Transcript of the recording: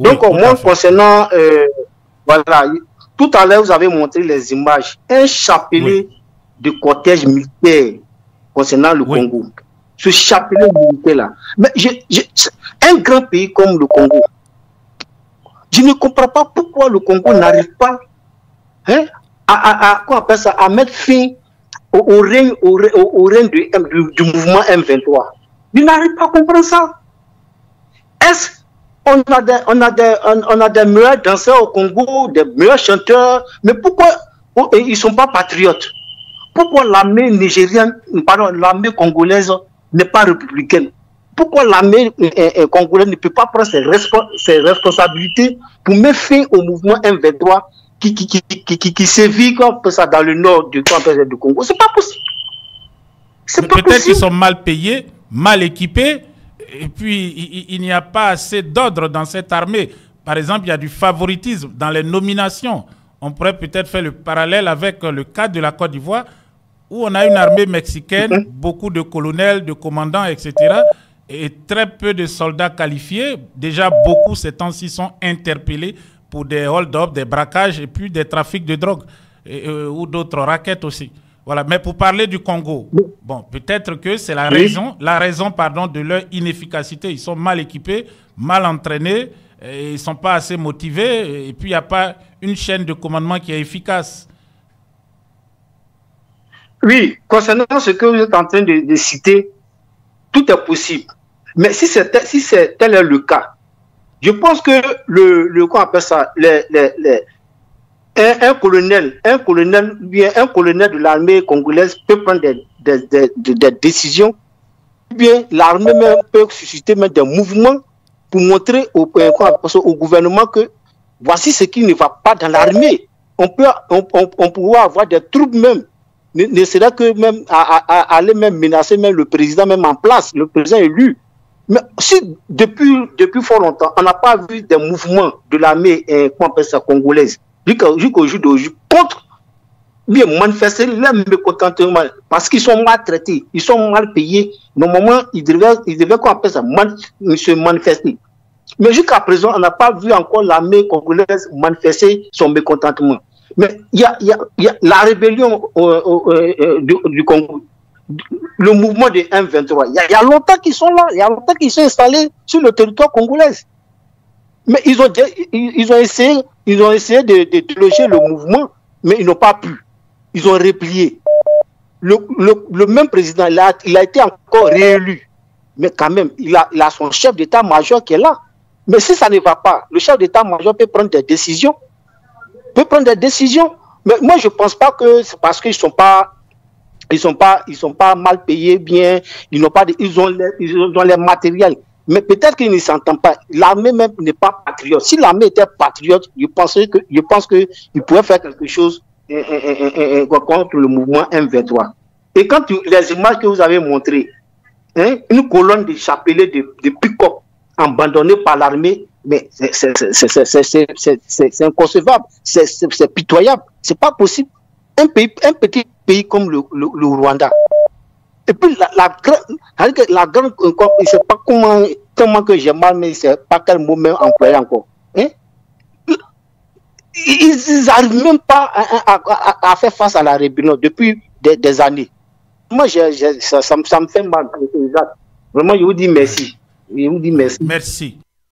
Oui, Donc, moi, concernant, voilà, tout à l'heure, vous avez montré les images. Un chapelet de cortège militaire concernant le Congo. Ce chapelet militaire-là. Mais un grand pays comme le Congo, je ne comprends pas pourquoi le Congo n'arrive pas à mettre fin au règne du mouvement M23. Je n'arrive pas à comprendre ça. Est-ce qu'on a des meilleurs danseurs au Congo, des meilleurs chanteurs, mais pourquoi ils ne sont pas patriotes? Pourquoi l'armée nigérienne, pardon, l'armée congolaise n'est pas républicaine? Pourquoi l'armée congolaise ne peut pas prendre ses responsabilités pour mettre fin au mouvement M23 qui sévit comme ça dans le nord du Congo? C'est pas possible. Peut-être qu'ils sont mal payés, mal équipés, et puis il n'y a pas assez d'ordre dans cette armée. Par exemple, il y a du favoritisme dans les nominations. On pourrait peut-être faire le parallèle avec le cas de la Côte d'Ivoire, où on a une armée mexicaine, beaucoup de colonels, de commandants, etc., et très peu de soldats qualifiés. Déjà, beaucoup ces temps-ci sont interpellés pour des hold-up, des braquages et puis des trafics de drogue ou d'autres raquettes aussi. Voilà. Mais pour parler du Congo, bon, peut-être que c'est la raison de leur inefficacité. Ils sont mal équipés, mal entraînés, et ils ne sont pas assez motivés, et puis il n'y a pas une chaîne de commandement qui est efficace. Oui, concernant ce que vous êtes en train de citer, tout est possible. Mais si tel est le cas, je pense que qu'on appelle ça, un colonel de l'armée congolaise peut prendre des décisions, ou bien l'armée même peut susciter même des mouvements pour montrer au gouvernement que voici ce qui ne va pas dans l'armée. On pourra avoir des troupes même, ne serait que même aller même menacer même le président même en place, le président élu. Mais si depuis fort longtemps, on n'a pas vu des mouvements de l'armée congolaise, jusqu'au jour d'aujourd'hui, contre bien manifester leur mécontentement, parce qu'ils sont maltraités, ils sont mal payés. Normalement, ils devaient se manifester. Mais jusqu'à présent, on n'a pas vu encore l'armée congolaise manifester son mécontentement. Mais il y a la rébellion du Congo, le mouvement de M23. Il y a longtemps qu'ils sont là, il y a longtemps qu'ils sont installés sur le territoire congolais. Mais ils ont essayé de déloger le mouvement, mais ils n'ont pas pu. Ils ont replié. Le même président, il a été encore réélu. Mais quand même, il a son chef d'état-major qui est là. Mais si ça ne va pas, le chef d'état-major peut prendre des décisions. Mais moi, je ne pense pas que c'est parce qu'ils ne sont pas mal payés bien, ils ont les matériels. Mais peut-être qu'ils ne s'entendent pas. L'armée même n'est pas patriote. Si l'armée était patriote, je pense qu'il pourrait faire quelque chose contre le mouvement M23. Et quand les images que vous avez montrées, une colonne de chapelets de pick-up abandonnée par l'armée, mais c'est inconcevable, c'est pitoyable, c'est pas possible. Un petit pays comme le Rwanda. Et puis la grande, je ne sais pas comment que j'ai mal, mais je ne sais pas quel mot même employer encore. Ils n'arrivent même pas à faire face à la rébellion depuis des années. Moi, ça me fait mal. Vraiment, je vous dis merci. Merci.